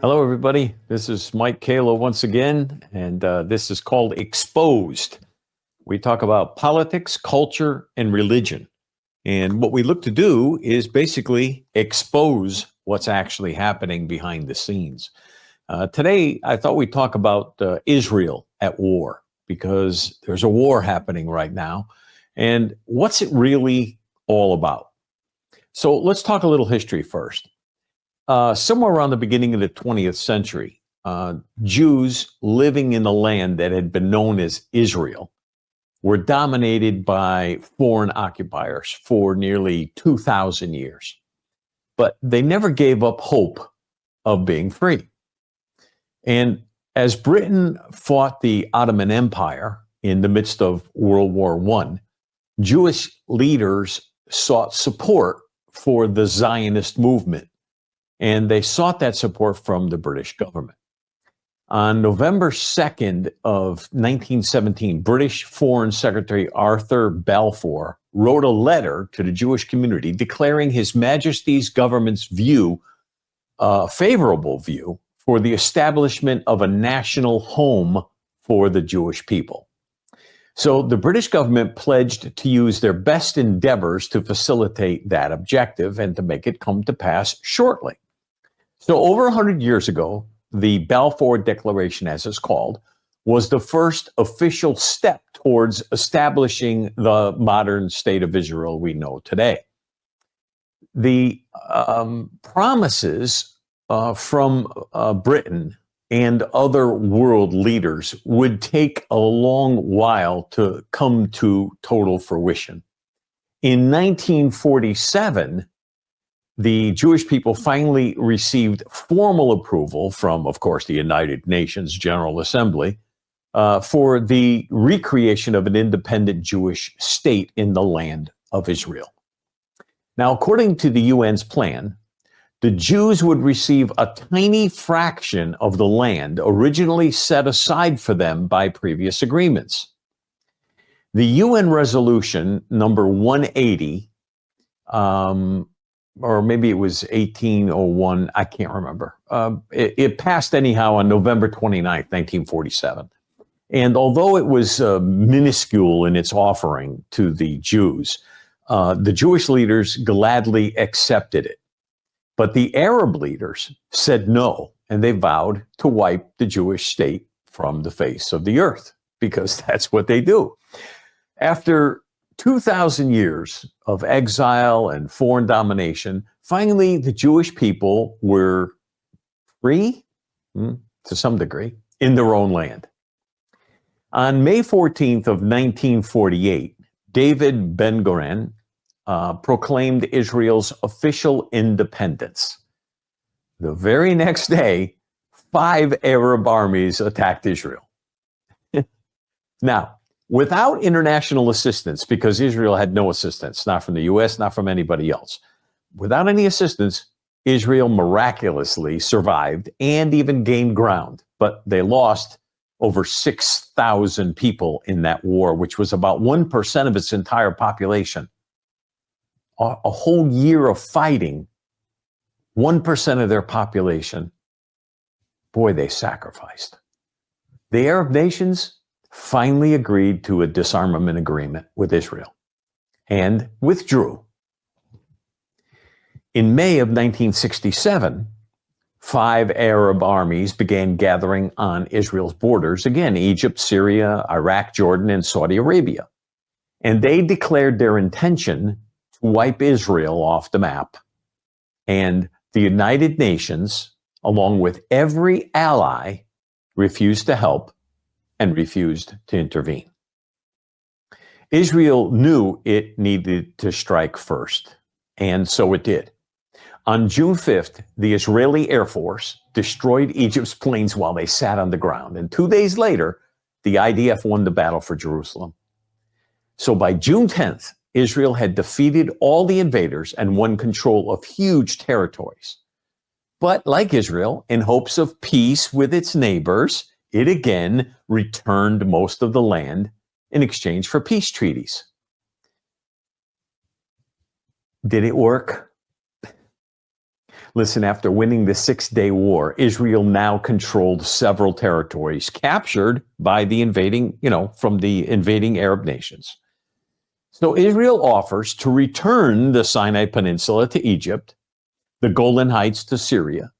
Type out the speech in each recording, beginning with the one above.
Hello, everybody. This is Mike Calo once again, and this is called Exposed. We talk about politics, culture, and religion. And what we look to do is basically expose what's actually happening behind the scenes. Today, I thought we'd talk about Israel at war, because there's a war happening right now. And what's it really all about? So let's talk a little history first. Somewhere around the beginning of the 20th century, Jews living in the land that had been known as Israel were dominated by foreign occupiers for nearly 2,000 years. But they never gave up hope of being free. And as Britain fought the Ottoman Empire in the midst of World War I, Jewish leaders sought support for the Zionist movement. And they sought that support from the British government. On November 2nd of 1917, British Foreign Secretary Arthur Balfour wrote a letter to the Jewish community declaring His Majesty's government's view, favorable view, for the establishment of a national home for the Jewish people. So the British government pledged to use their best endeavors to facilitate that objective and to make it come to pass shortly. So over 100 years ago, the Balfour Declaration, as it's called, was the first official step towards establishing the modern state of Israel we know today. The promises from Britain and other world leaders would take a long while to come to total fruition. In 1947, the Jewish people finally received formal approval from, of course, the United Nations General Assembly for the recreation of an independent Jewish state in the land of Israel. Now, according to the UN's plan, the Jews would receive a tiny fraction of the land originally set aside for them by previous agreements. The UN resolution number 180, or maybe it was 1801, I can't remember. It passed anyhow on November 29th, 1947. And although it was minuscule in its offering to the Jews, the Jewish leaders gladly accepted it. But the Arab leaders said no, and they vowed to wipe the Jewish state from the face of the earth, because that's what they do. After 2,000 years of exile and foreign domination, finally the Jewish people were free, to some degree, in their own land. On May 14th of 1948, David Ben-Gurion proclaimed Israel's official independence. The very next day, 5 Arab armies attacked Israel. Now, without international assistance, because Israel had no assistance, not from the U.S., not from anybody else. Without any assistance, Israel miraculously survived and even gained ground. But they lost over 6,000 people in that war, which was about 1% of its entire population. A whole year of fighting, 1% of their population, boy, they sacrificed. The Arab nations finally agreed to a disarmament agreement with Israel and withdrew. In May of 1967, 5 Arab armies began gathering on Israel's borders, again, Egypt, Syria, Iraq, Jordan, and Saudi Arabia. And they declared their intention to wipe Israel off the map. And the United Nations, along with every ally, refused to help and refused to intervene. Israel knew it needed to strike first, and so it did. On June 5th, the Israeli Air Force destroyed Egypt's planes while they sat on the ground, and 2 days later, the IDF won the battle for Jerusalem. So by June 10th, Israel had defeated all the invaders and won control of huge territories. But like Israel, in hopes of peace with its neighbors, it again returned most of the land in exchange for peace treaties. Did it work? Listen, after winning the Six-Day War, Israel now controlled several territories captured by the invading, from the invading Arab nations. So Israel offers to return the Sinai Peninsula to Egypt, the Golan Heights to Syria.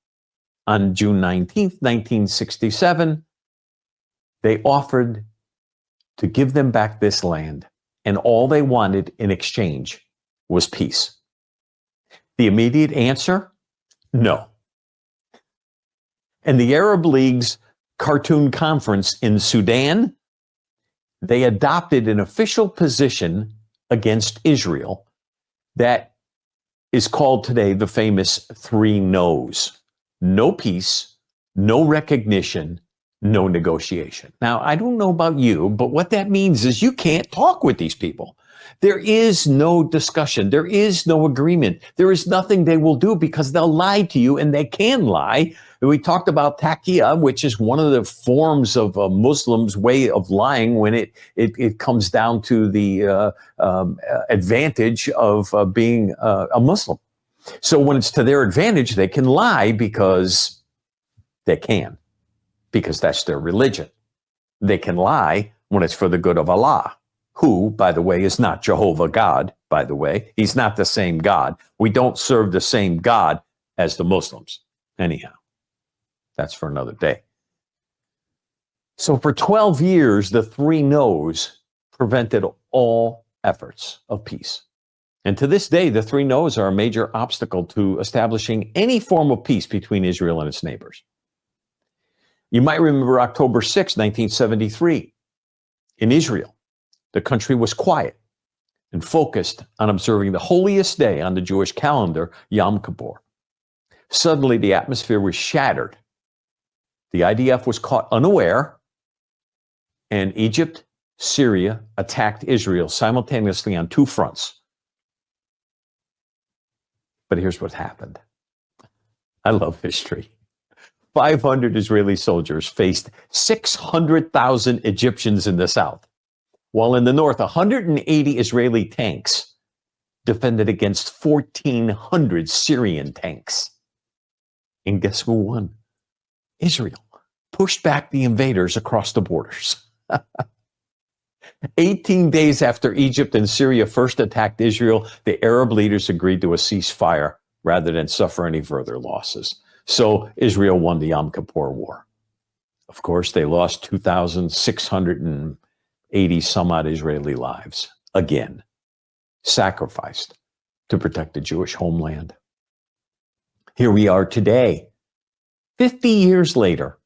On June 19th, 1967, they offered to give them back this land, and all they wanted in exchange was peace. The immediate answer? No. And the Arab League's Khartoum Conference in Sudan, they adopted an official position against Israel that is called today the famous three no's. No peace, no recognition, no negotiation. Now, I don't know about you, but what that means is you can't talk with these people. There is no discussion. There is no agreement. There is nothing they will do because they'll lie to you, and they can lie. We talked about taqiyya, which is one of the forms of a Muslim's way of lying when it comes down to the advantage of being a Muslim. So when it's to their advantage, they can lie because they can, because that's their religion. They can lie when it's for the good of Allah, who, by the way, is not Jehovah God, by the way. He's not the same God. We don't serve the same God as the Muslims. Anyhow, that's for another day. So for 12 years, the three no's prevented all efforts of peace. And to this day, the three no's are a major obstacle to establishing any form of peace between Israel and its neighbors. You might remember October 6, 1973. In Israel, the country was quiet and focused on observing the holiest day on the Jewish calendar, Yom Kippur. Suddenly, the atmosphere was shattered. The IDF was caught unaware, and Egypt, Syria attacked Israel simultaneously on two fronts. But here's what happened. I love history. 500 Israeli soldiers faced 600,000 Egyptians in the south, while in the north, 180 Israeli tanks defended against 1,400 Syrian tanks. And guess who won? Israel pushed back the invaders across the borders. 18 days after Egypt and Syria first attacked Israel, the Arab leaders agreed to a ceasefire rather than suffer any further losses. So Israel won the Yom Kippur War. Of course, they lost 2,680 some odd Israeli lives, again, sacrificed to protect the Jewish homeland. Here we are today, 50 years later.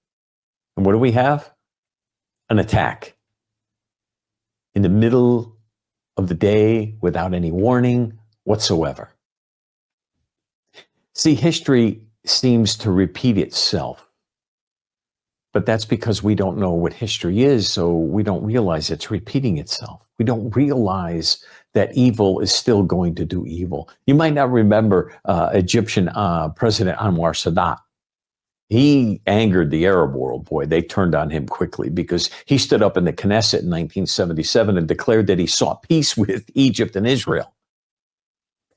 And what do we have? An attack. In the middle of the day, without any warning whatsoever. See, history seems to repeat itself. But that's because we don't know what history is, so we don't realize it's repeating itself. We don't realize that evil is still going to do evil. You might not remember Egyptian President Anwar Sadat. He angered the Arab world. Boy, they turned on him quickly because he stood up in the Knesset in 1977 and declared that he sought peace with Egypt and Israel.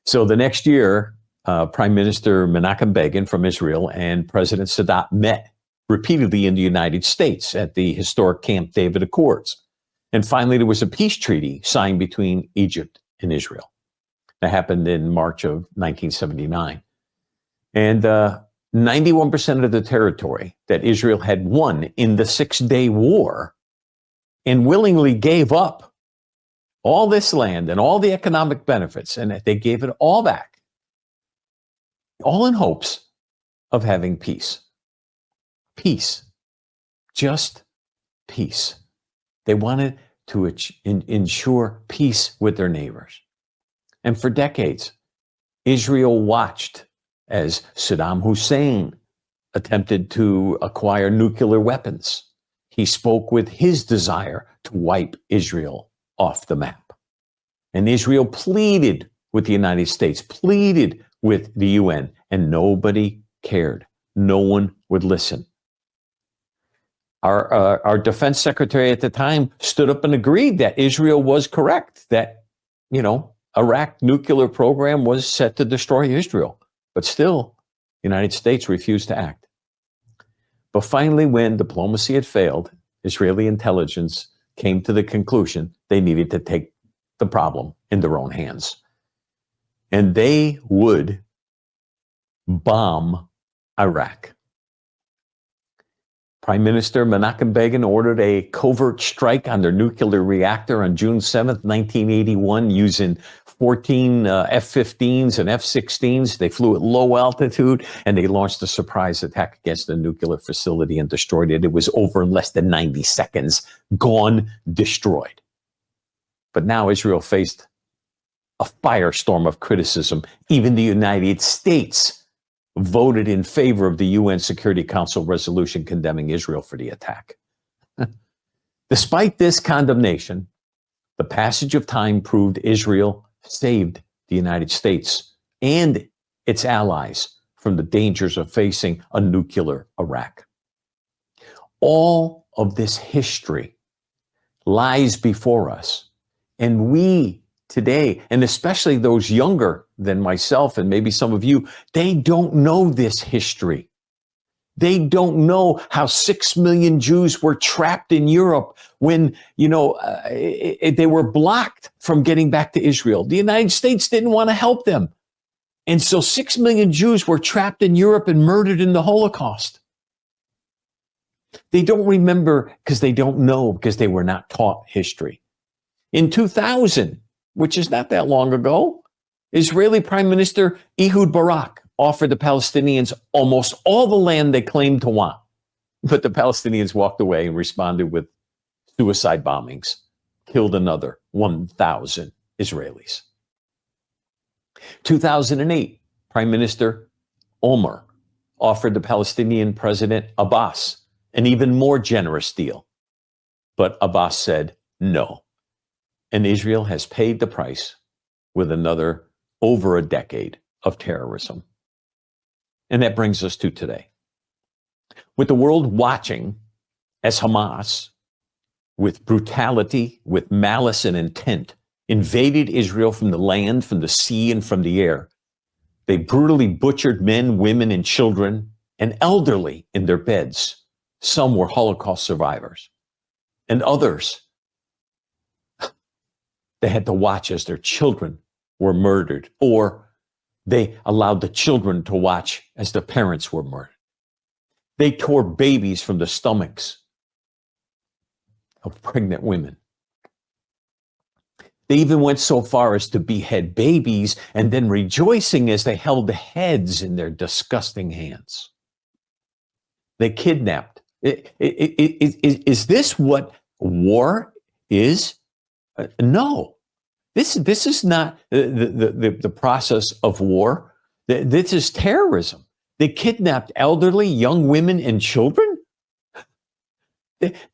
So the next year, Prime Minister Menachem Begin from Israel and President Sadat met repeatedly in the United States at the historic Camp David Accords. And finally, there was a peace treaty signed between Egypt and Israel. That happened in March of 1979. And 91% of the territory that Israel had won in the Six-Day War and willingly gave up all this land and all the economic benefits, and they gave it all back, all in hopes of having peace. Peace. Just peace. They wanted to ensure peace with their neighbors. And for decades, Israel watched as Saddam Hussein attempted to acquire nuclear weapons. He spoke with his desire to wipe Israel off the map. And Israel pleaded with the United States, pleaded with the UN, and nobody cared. No one would listen. Our defense secretary at the time stood up and agreed that Israel was correct, that, Iraq nuclear program was set to destroy Israel. But still, The United States refused to act. But finally, when diplomacy had failed, Israeli intelligence came to the conclusion they needed to take the problem in their own hands. And they would bomb Iraq. Prime Minister Menachem Begin ordered a covert strike on their nuclear reactor on June 7th, 1981, using 14 F-15s and F-16s. They flew at low altitude, and they launched a surprise attack against the nuclear facility and destroyed it. It was over in less than 90 seconds. Gone, destroyed. But now Israel faced a firestorm of criticism. Even the United States voted in favor of the UN Security Council resolution condemning Israel for the attack. Despite this condemnation, the passage of time proved Israel saved the United States and its allies from the dangers of facing a nuclear Iraq. All of this history lies before us, and we today, and especially those younger than myself and maybe some of you, they don't know this history. They don't know how 6 million Jews were trapped in Europe when, they were blocked from getting back to Israel. The United States didn't want to help them. And so 6 million Jews were trapped in Europe and murdered in the Holocaust. They don't remember because they don't know, because they were not taught history. In 2000, which is not that long ago, Israeli Prime Minister Ehud Barak offered the Palestinians almost all the land they claimed to want. But the Palestinians walked away and responded with suicide bombings, killed another 1,000 Israelis. 2008, Prime Minister Omar offered the Palestinian President Abbas an even more generous deal. But Abbas said no. And Israel has paid the price with another over a decade of terrorism. And that brings us to today. With the world watching as Hamas, with brutality, with malice and intent, invaded Israel from the land, from the sea, and from the air. They brutally butchered men, women, and children, and elderly in their beds. Some were Holocaust survivors, and others, they had to watch as their children were murdered, or they allowed the children to watch as the parents were murdered. They tore babies from the stomachs of pregnant women. They even went so far as to behead babies and then rejoicing as they held the heads in their disgusting hands. They kidnapped. Is this what war is? No. This is not the process of war. This is terrorism. They kidnapped elderly, young women, and children.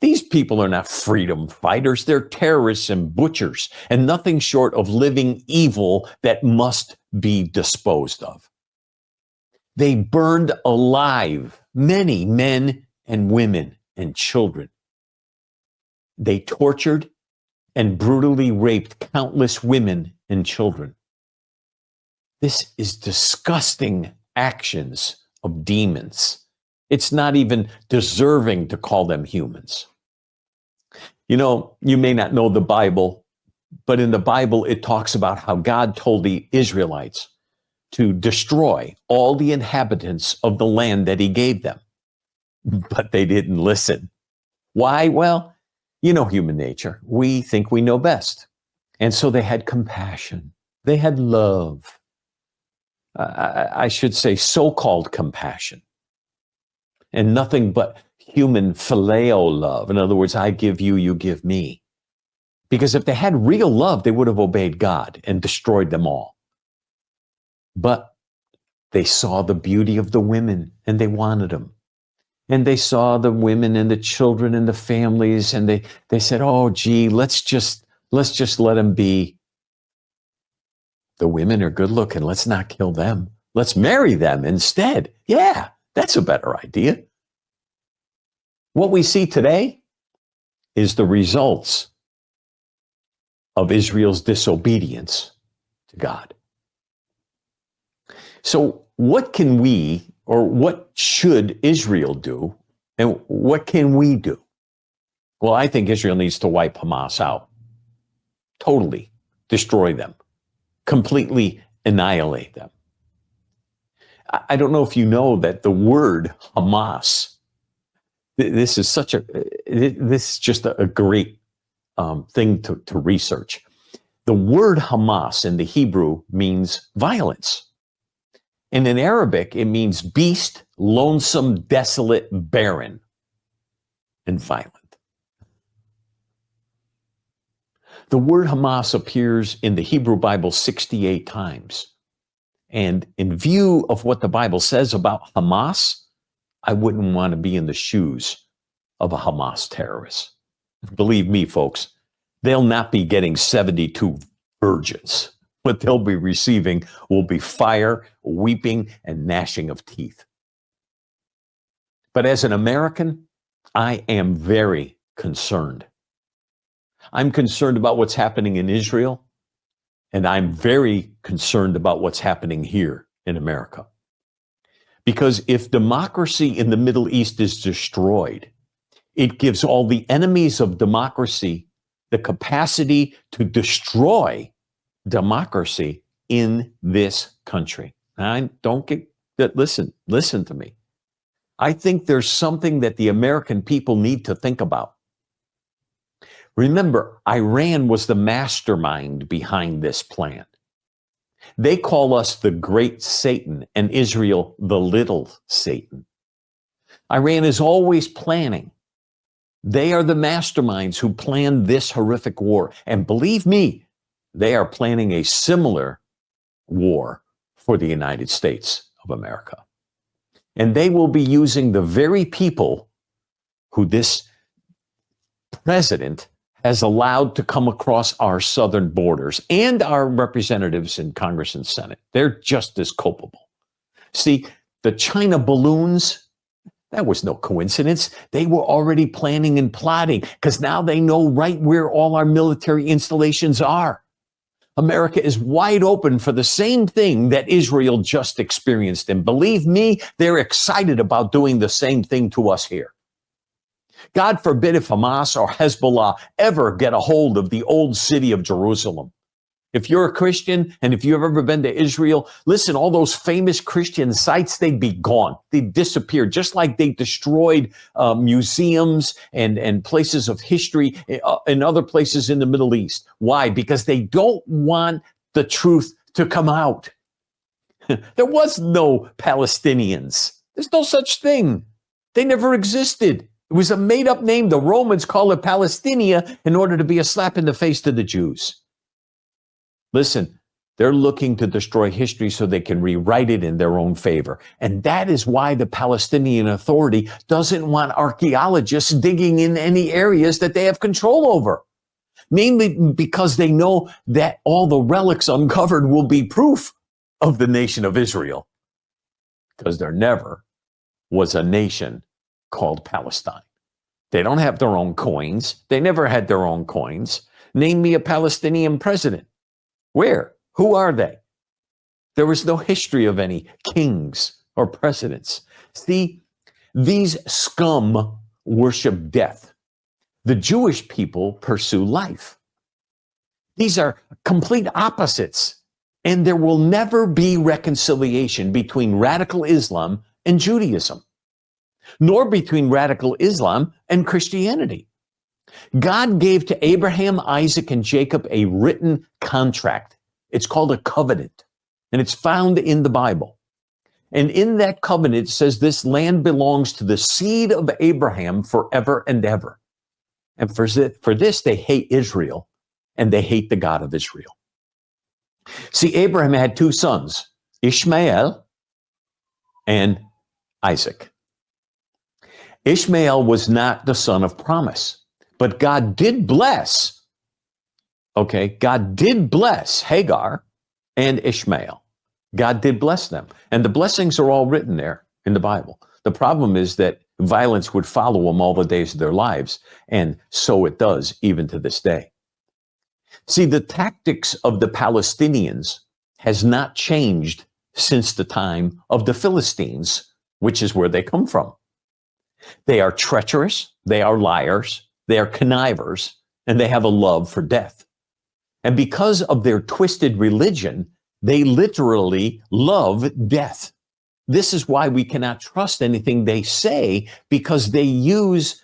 These people are not freedom fighters. They're terrorists and butchers, and nothing short of living evil that must be disposed of. They burned alive many men and women and children. They tortured and brutally raped countless women and children. This is disgusting actions of demons. It's not even deserving to call them humans. You may not know the Bible, but in the Bible, it talks about how God told the Israelites to destroy all the inhabitants of the land that he gave them. But they didn't listen. Why? Well, human nature. We think we know best. And so they had compassion. They had love. I should say so-called compassion. And nothing but human phileo love. In other words, I give you, you give me. Because if they had real love, they would have obeyed God and destroyed them all. But they saw the beauty of the women and they wanted them. And they saw the women and the children and the families, and they said, oh, gee, let's just let them be. The women are good looking. Let's not kill them. Let's marry them instead. Yeah, that's a better idea. What we see today is the results of Israel's disobedience to God. So what can we or what should Israel do, and what can we do? Well, I think Israel needs to wipe Hamas out, totally destroy them, completely annihilate them. I don't know if you know that the word Hamas, this is just a great thing to research. The word Hamas in the Hebrew means violence. And in Arabic, it means beast, lonesome, desolate, barren, and violent. The word Hamas appears in the Hebrew Bible 68 times. And in view of what the Bible says about Hamas, I wouldn't want to be in the shoes of a Hamas terrorist. Believe me, folks, they'll not be getting 72 virgins. What they'll be receiving will be fire, weeping, and gnashing of teeth. But as an American, I am very concerned. I'm concerned about what's happening in Israel, and I'm very concerned about what's happening here in America. Because if democracy in the Middle East is destroyed, it gives all the enemies of democracy the capacity to destroy democracy in this country. And listen to me. I think there's something that the American people need to think about. Remember, Iran was the mastermind behind this plan. They call us the great Satan and Israel the little Satan. Iran is always planning. They are the masterminds who planned this horrific war. And believe me, they are planning a similar war for the United States of America. And they will be using the very people who this president has allowed to come across our southern borders and our representatives in Congress and Senate. They're just as culpable. See, the China balloons, that was no coincidence. They were already planning and plotting because now they know right where all our military installations are. America is wide open for the same thing that Israel just experienced. And believe me, they're excited about doing the same thing to us here. God forbid if Hamas or Hezbollah ever get a hold of the old city of Jerusalem. If you're a Christian and if you've ever been to Israel, listen, all those famous Christian sites, they'd be gone. They'd disappear, just like they destroyed museums and places of history in other places in the Middle East. Why? Because they don't want the truth to come out. There was no Palestinians. There's no such thing. They never existed. It was a made-up name. The Romans call it Palestinia in order to be a slap in the face to the Jews. Listen, they're looking to destroy history so they can rewrite it in their own favor. And that is why the Palestinian Authority doesn't want archaeologists digging in any areas that they have control over. Mainly because they know that all the relics uncovered will be proof of the nation of Israel. Because there never was a nation called Palestine. They don't have their own coins. They never had their own coins. Name me a Palestinian president. Where? Who are they? There was no history of any kings or presidents. See, these scum worship death. The Jewish people pursue life. These are complete opposites, and there will never be reconciliation between radical Islam and Judaism, nor between radical Islam and Christianity. God gave to Abraham, Isaac, and Jacob a written contract. It's called a covenant, and it's found in the Bible. And in that covenant, it says this land belongs to the seed of Abraham forever and ever. And for this, they hate Israel, and they hate the God of Israel. See, Abraham had two sons, Ishmael and Isaac. Ishmael was not the son of promise, but God did bless, God did bless Hagar and Ishmael. God did bless them. And the blessings are all written there in the Bible. The problem is that violence would follow them all the days of their lives, and so it does even to this day. See, the tactics of the Palestinians has not changed since the time of the Philistines which is where they come from. They are treacherous, they are liars, they are connivers, and they have a love for death. And because of their twisted religion, they literally love death. This is why we cannot trust anything they say, because they use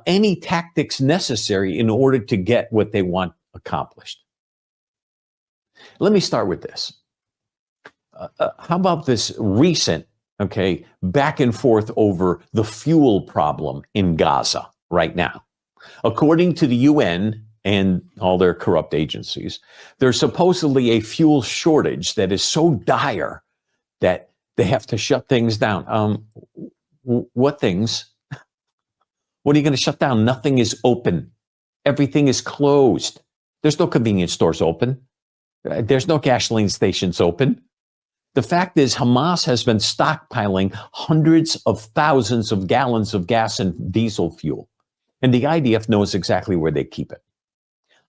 any tactics necessary in order to get what they want accomplished. Let me start with this. How about this recent, back and forth over the fuel problem in Gaza right now? According to the UN and all their corrupt agencies, there's supposedly a fuel shortage that is so dire that they have to shut things down. What things? What are you going to shut down? Nothing is open. Everything is closed. There's no convenience stores open. There's no gasoline stations open. The fact is, Hamas has been stockpiling hundreds of thousands of gallons of gas and diesel fuel, and the IDF knows exactly where they keep it.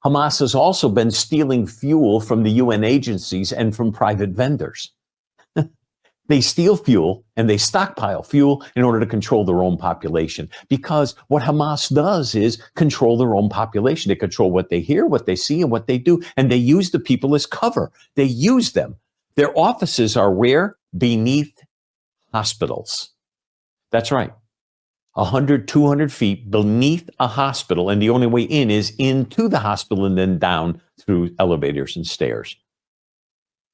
Hamas has also been stealing fuel from the UN agencies and from private vendors. They steal fuel and they stockpile fuel in order to control their own population, because what Hamas does is control their own population. They control what they hear, what they see, and what they do, and they use the people as cover. They use them. Their offices are where? Beneath hospitals. That's right. 100, 200 feet beneath a hospital, and the only way in is into the hospital and then down through elevators and stairs.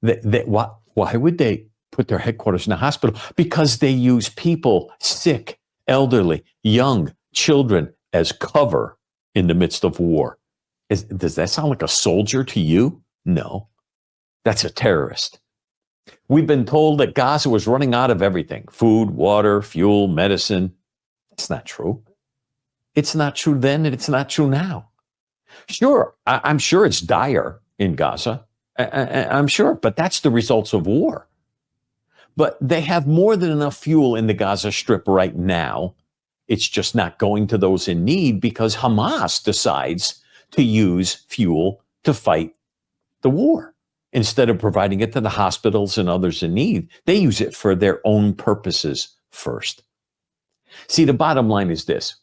Why would they put their headquarters in a hospital? Because they use people, sick, elderly, young, children, as cover in the midst of war. Does that sound like a soldier to you? No, that's a terrorist. We've been told that Gaza was running out of everything: food, water, fuel, medicine. It's not true. It's not true then, and it's not true now. Sure, I'm sure it's dire in Gaza. I'm sure, but that's the results of war. But they have more than enough fuel in the Gaza Strip right now. It's just not going to those in need because Hamas decides to use fuel to fight the war. Instead of providing it to the hospitals and others in need, they use it for their own purposes first. See, the bottom line is this.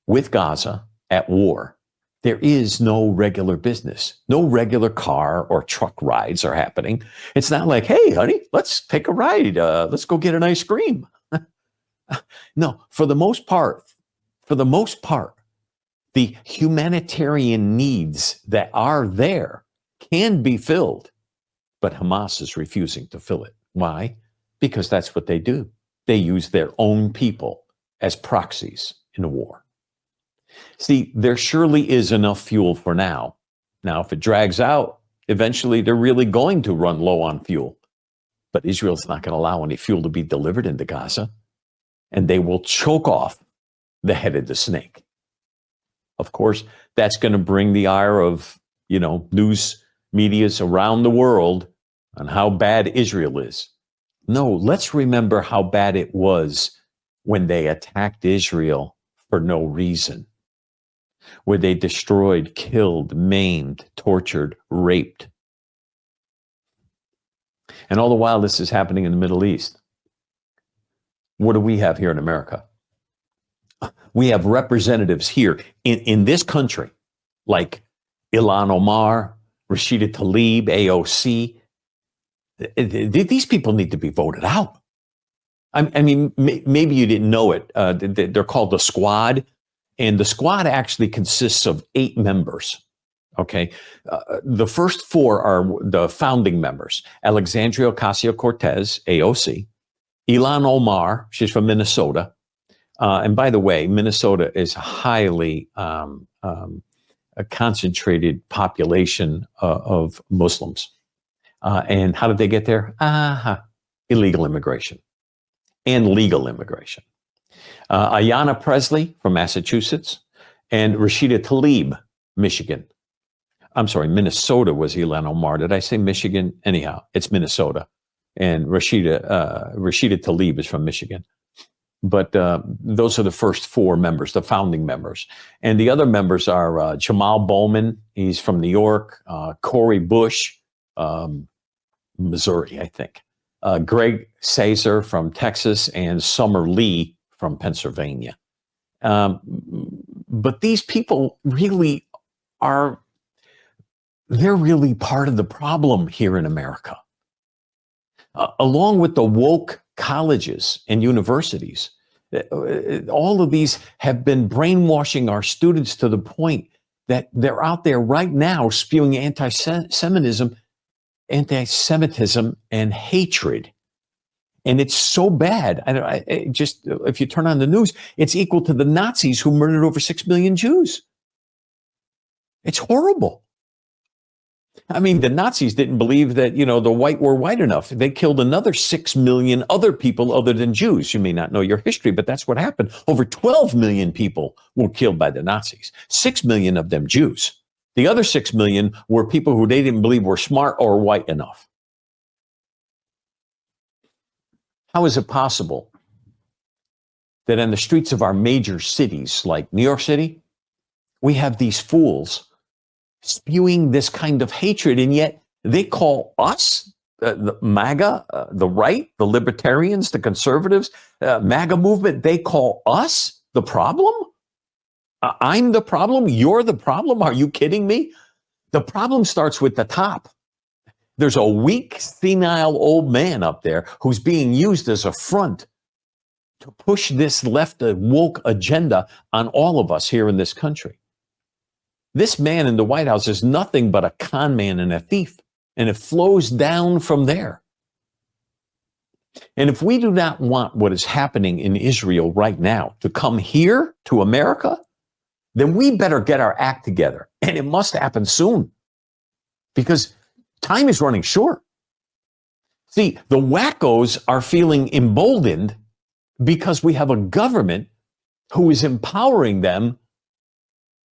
With Gaza at war, there is no regular business. No regular car or truck rides are happening. It's not like, hey, honey, let's take a ride. Let's go get an ice cream. No, for the most part, the humanitarian needs that are there can be filled, but Hamas is refusing to fill it. Why? Because that's what they do. They use their own people as proxies in a war. See, there surely is enough fuel for now. Now, if it drags out, eventually they're really going to run low on fuel. But Israel's not going to allow any fuel to be delivered into Gaza, and they will choke off the head of the snake. Of course, that's going to bring the ire of, news medias around the world on how bad Israel is. No, let's remember how bad it was when they attacked Israel for no reason, where they destroyed, killed, maimed, tortured, raped. And all the while this is happening in the Middle East. What do we have here in America? We have representatives here in this country, like Ilhan Omar, Rashida Tlaib, AOC. These people need to be voted out. I mean, maybe you didn't know it. They're called the Squad, and the Squad actually consists of 8 members. Okay, the first 4 are the founding members: Alexandria Ocasio-Cortez, AOC, Ilhan Omar, she's from Minnesota, and by the way, Minnesota is highly a concentrated population of Muslims. And how did they get there? Illegal immigration and legal immigration. Ayanna Presley from Massachusetts and Rashida Tlaib, Michigan. I'm sorry, Minnesota was Ilhan Omar. Did I say Michigan? Anyhow, it's Minnesota. And Rashida Tlaib is from Michigan. But those are the first 4 members, the founding members. And the other members are Jamal Bowman, he's from New York, Cori Bush, Missouri, I think. Greg Caesar from Texas, and Summer Lee from Pennsylvania. But these people really they're really part of the problem here in America. Along with the woke colleges and universities, all of these have been brainwashing our students to the point that they're out there right now spewing anti-Semitism and hatred. And it's so bad. If you turn on the news, it's equal to the Nazis who murdered over 6 million Jews. It's horrible. I mean, the Nazis didn't believe that, the white were white enough. They killed another 6 million other people other than Jews. You may not know your history, but that's what happened. Over 12 million people were killed by the Nazis. 6 million of them Jews. The other 6 million were people who they didn't believe were smart or white enough. How is it possible that in the streets of our major cities like New York City, we have these fools spewing this kind of hatred, and yet they call us, the MAGA, the right, the libertarians, the conservatives, MAGA movement, they call us the problem? I'm the problem? You're the problem? Are you kidding me? The problem starts with the top. There's a weak, senile old man up there who's being used as a front to push this left woke agenda on all of us here in this country. This man in the White House is nothing but a con man and a thief, and it flows down from there. And if we do not want what is happening in Israel right now to come here to America, then we better get our act together, and it must happen soon, because time is running short. See, the wackos are feeling emboldened because we have a government who is empowering them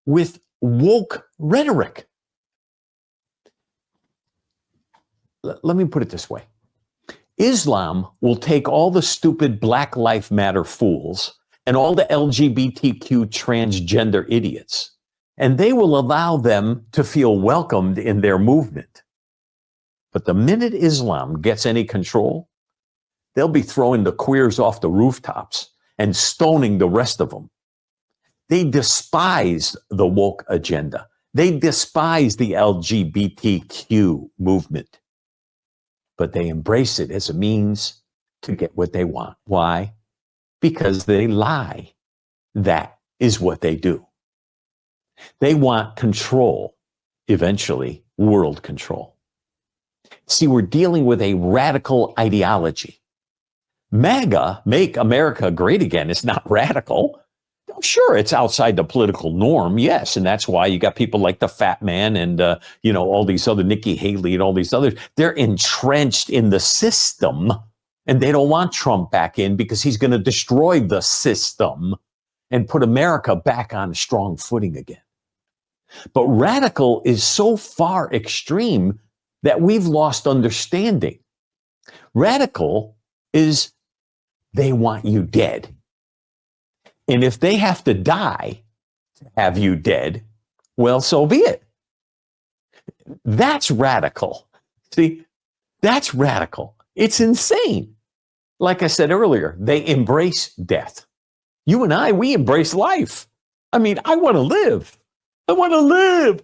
with woke rhetoric. Let me put it this way. Islam will take all the stupid Black Lives Matter fools and all the LGBTQ transgender idiots, and they will allow them to feel welcomed in their movement. But the minute Islam gets any control, they'll be throwing the queers off the rooftops and stoning the rest of them. They despise the woke agenda. They despise the LGBTQ movement. But they embrace it as a means to get what they want. Why? Because they lie. That is what they do. They want control, eventually world control. See, we're dealing with a radical ideology. MAGA, Make America Great Again, is not radical. Sure, it's outside the political norm, yes, and that's why you got people like the Fat Man and all these other Nikki Haley and all these others. They're entrenched in the system, and they don't want Trump back in because he's going to destroy the system and put America back on a strong footing again. But radical is so far extreme that we've lost understanding. Radical is they want you dead. And if they have to die to have you dead, well, so be it. That's radical. See, that's radical. It's insane. Like I said earlier, they embrace death. You and I, we embrace life. I mean, I want to live. I want to live.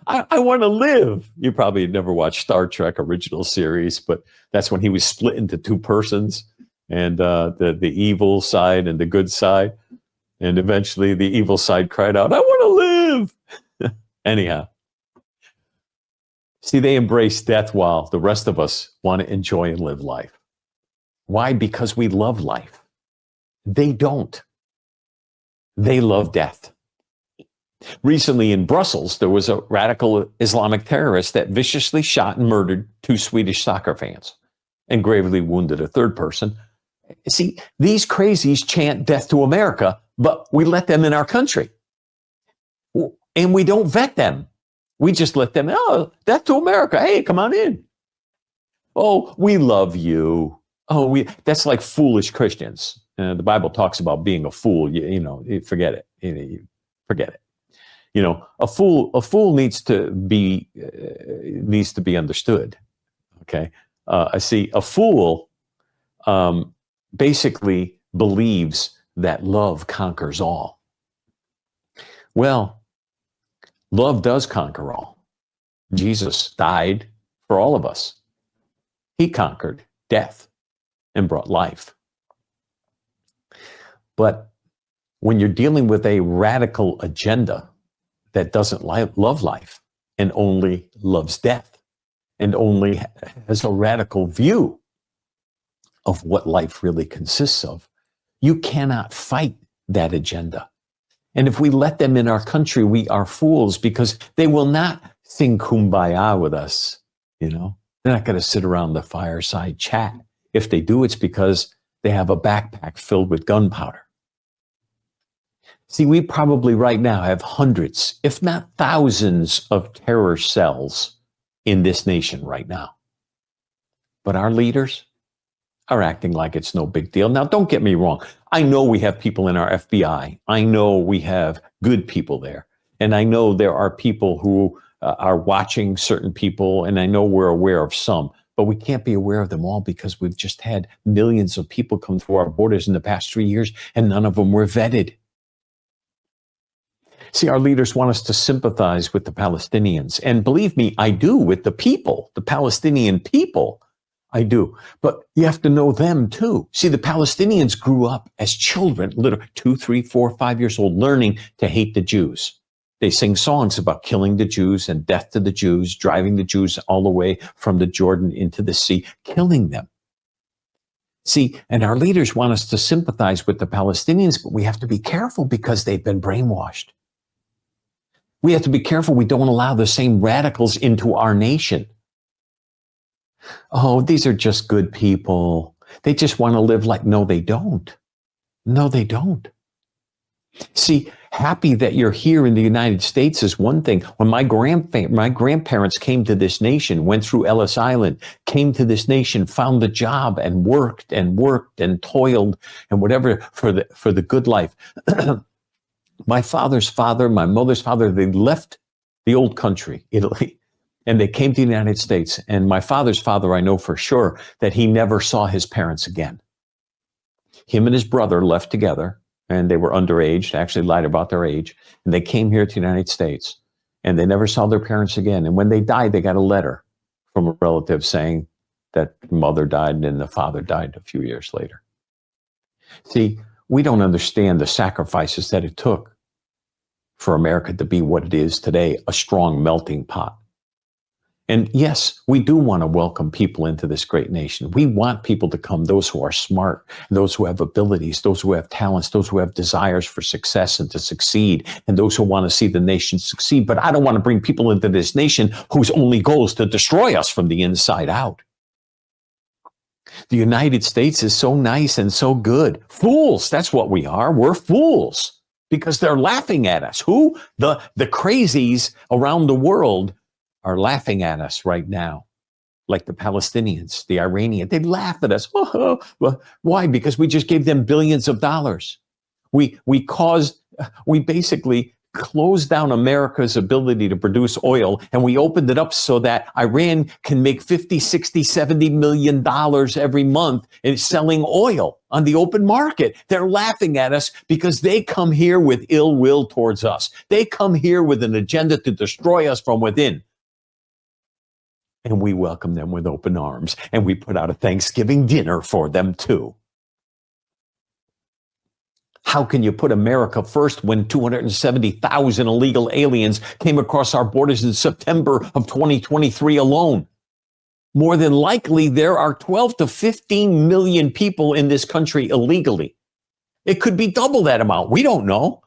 I want to live. You probably never watched Star Trek original series, but that's when he was split into two persons. And the evil side and the good side. And eventually the evil side cried out, I want to live. Anyhow. See, they embrace death while the rest of us want to enjoy and live life. Why? Because we love life. They don't. They love death. Recently in Brussels, there was a radical Islamic terrorist that viciously shot and murdered 2 Swedish soccer fans and gravely wounded a third person. See, these crazies chant death to America, but we let them in our country. And we don't vet them. We just let them, death to America. Hey, come on in. Oh, we love you. That's like foolish Christians. The Bible talks about being a fool. Forget it. Forget it. A fool needs to be understood. Okay. I see a fool basically believes that love conquers all. Well, love does conquer all. Jesus died for all of us. He conquered death and brought life. But when you're dealing with a radical agenda that doesn't love life and only loves death and only has a radical view of what life really consists of, you cannot fight that agenda. And if we let them in our country, we are fools, because they will not sing kumbaya with us. You know, they're not going to sit around the fireside chat. If they do, it's because they have a backpack filled with gunpowder. See, we probably right now have hundreds, if not thousands, of terror cells in this nation right now. But our leaders are acting like it's no big deal. Now, don't get me wrong. I know we have people in our FBI. I know we have good people there. And I know there are people who are watching certain people, and I know we're aware of some. But we can't be aware of them all, because we've just had millions of people come through our borders in the past 3 years, and none of them were vetted. See, our leaders want us to sympathize with the Palestinians. And believe me, I do, with the people, the Palestinian people. I do. But you have to know them too. See, the Palestinians grew up as children, literally 2, 3, 4, 5 years old, learning to hate the Jews. They sing songs about killing the Jews and death to the Jews, driving the Jews all the way from the Jordan into the sea, killing them. See, and our leaders want us to sympathize with the Palestinians, but we have to be careful, because they've been brainwashed. We have to be careful we don't allow the same radicals into our nation. Oh, these are just good people. They just want to live like, no, they don't. No, they don't. See, happy that you're here in the United States is one thing. When my grandparents came to this nation, went through Ellis Island, came to this nation, found a job and worked and toiled and whatever for the good life. My father's father, my mother's father, they left the old country, Italy, and they came to the United States. And my father's father, I know for sure that he never saw his parents again. Him and his brother left together, and they were underage, actually lied about their age. And they came here to the United States, and they never saw their parents again. And when they died, they got a letter from a relative saying that mother died and the father died a few years later. See, we don't understand the sacrifices that it took for America to be what it is today, a strong melting pot. And yes, we do want to welcome people into this great nation. We want people to come, those who are smart, those who have abilities, those who have talents, those who have desires for success and to succeed, and those who want to see the nation succeed. But I don't want to bring people into this nation whose only goal is to destroy us from the inside out. The United States is so nice and so good. Fools, that's what we are. We're fools, because they're laughing at us. Who? The crazies around the world are laughing at us right now, like the Palestinians, the Iranians. They laugh at us. Why? Because we just gave them billions of dollars. We basically closed down America's ability to produce oil, and we opened it up so that Iran can make 50, 60, 70 million dollars every month in selling oil on the open market. They're laughing at us because they come here with ill will towards us. They come here with an agenda to destroy us from within. And we welcome them with open arms, and we put out a Thanksgiving dinner for them too. How can you put America first when 270,000 illegal aliens came across our borders in September of 2023 alone? More than likely, there are 12 to 15 million people in this country illegally. It could be double that amount. We don't know.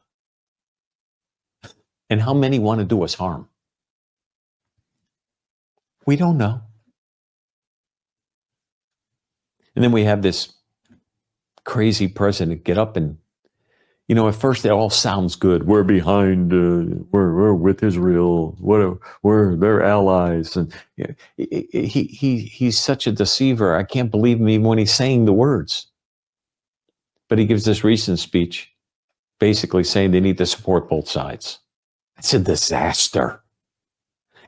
And how many want to do us harm? We don't know. And then we have this crazy president get up and, you know, at first it all sounds good. We're behind, we're with Israel. We're their allies. And he's such a deceiver. I can't believe him even when he's saying the words. But he gives this recent speech basically saying they need to support both sides. It's a disaster.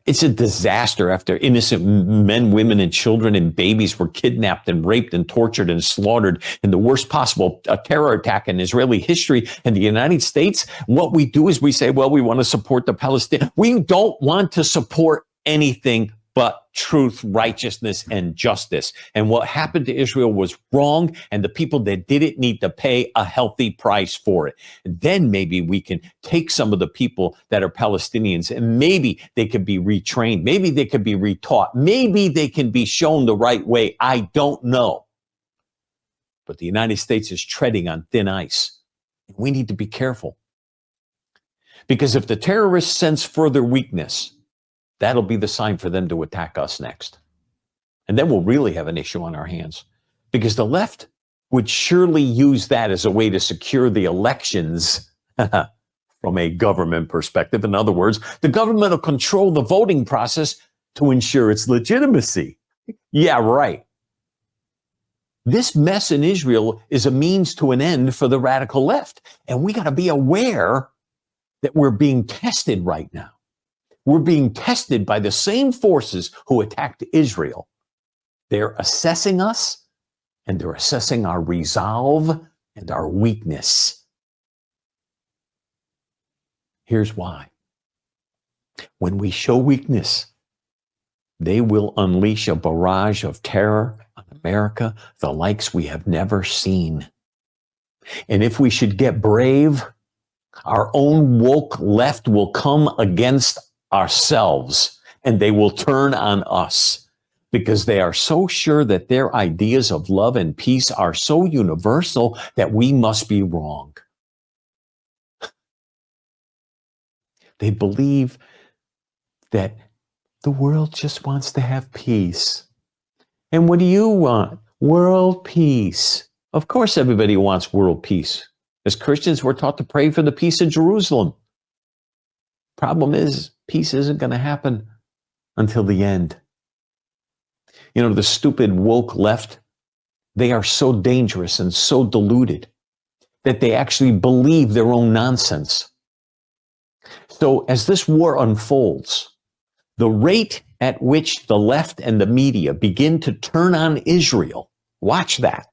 It's a disaster after innocent men, women, and children and babies were kidnapped and raped and tortured and slaughtered in the worst possible terror attack in Israeli history. And the United States, what we do is we say, well, we want to support the Palestinians. We don't want to support anything but truth, righteousness, and justice. And what happened to Israel was wrong, and the people that did it need to pay a healthy price for it. And then maybe we can take some of the people that are Palestinians, and maybe they could be retrained, maybe they could be retaught, maybe they can be shown the right way. I don't know. But the United States is treading on thin ice. We need to be careful. Because if the terrorists sense further weakness, that'll be the sign for them to attack us next. And then we'll really have an issue on our hands, because the left would surely use that as a way to secure the elections from a government perspective. In other words, the government will control the voting process to ensure its legitimacy. Yeah, right. This mess in Israel is a means to an end for the radical left. And we got to be aware that we're being tested right now. We're being tested by the same forces who attacked Israel. They're assessing us, and they're assessing our resolve and our weakness. Here's why. When we show weakness, they will unleash a barrage of terror on America, the likes we have never seen. And if we should get brave, our own woke left will come against ourselves, and they will turn on us, because they are so sure that their ideas of love and peace are so universal that we must be wrong. They believe that the world just wants to have peace. And what do you want? World peace. Of course, everybody wants world peace. As Christians, we're taught to pray for the peace of Jerusalem. Problem is, peace isn't going to happen until the end. You know, the stupid woke left, they are so dangerous and so deluded that they actually believe their own nonsense. So as this war unfolds, the rate at which the left and the media begin to turn on Israel, watch that,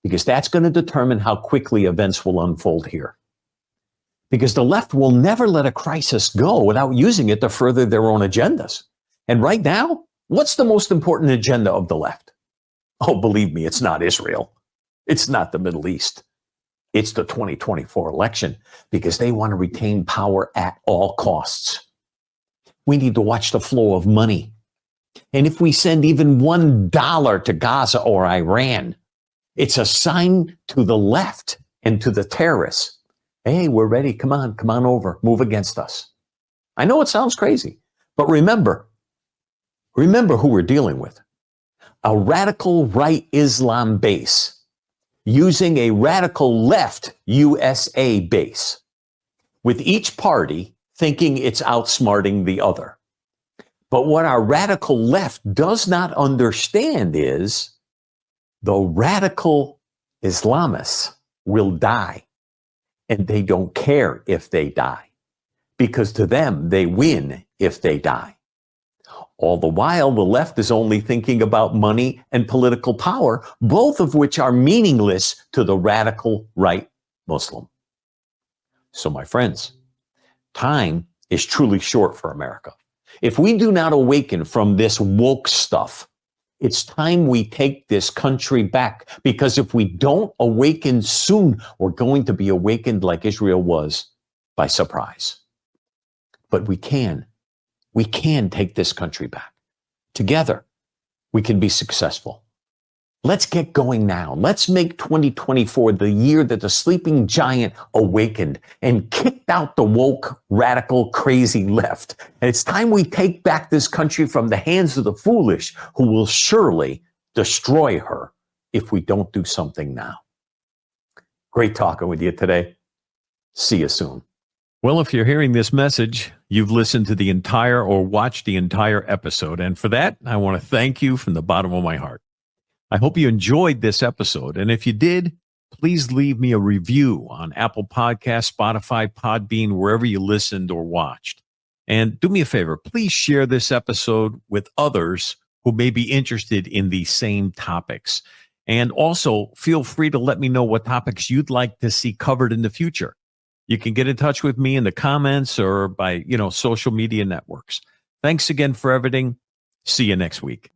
because that's going to determine how quickly events will unfold here. Because the left will never let a crisis go without using it to further their own agendas. And right now, what's the most important agenda of the left? Oh, believe me, it's not Israel. It's not the Middle East. It's the 2024 election, because they want to retain power at all costs. We need to watch the flow of money. And if we send even $1 to Gaza or Iran, it's a sign to the left and to the terrorists. Hey, we're ready. Come on over. Move against us. I know it sounds crazy, but remember who we're dealing with. A radical right Islam base using a radical left USA base, with each party thinking it's outsmarting the other. But what our radical left does not understand is the radical Islamists will die. And they don't care if they die, because to them, they win if they die. All the while, the left is only thinking about money and political power, both of which are meaningless to the radical right Muslim. So, my friends, time is truly short for America. If we do not awaken from this woke stuff, it's time we take this country back, because if we don't awaken soon, we're going to be awakened like Israel was, by surprise. But we can take this country back. Together, we can be successful. Let's get going now. Let's make 2024 the year that the sleeping giant awakened and kicked out the woke, radical, crazy left. And it's time we take back this country from the hands of the foolish, who will surely destroy her if we don't do something now. Great talking with you today. See you soon. Well, if you're hearing this message, you've listened to the entire or watched the entire episode. And for that, I want to thank you from the bottom of my heart. I hope you enjoyed this episode. And if you did, please leave me a review on Apple Podcasts, Spotify, Podbean, wherever you listened or watched. And do me a favor, please share this episode with others who may be interested in these same topics. And also feel free to let me know what topics you'd like to see covered in the future. You can get in touch with me in the comments or by, social media networks. Thanks again for everything. See you next week.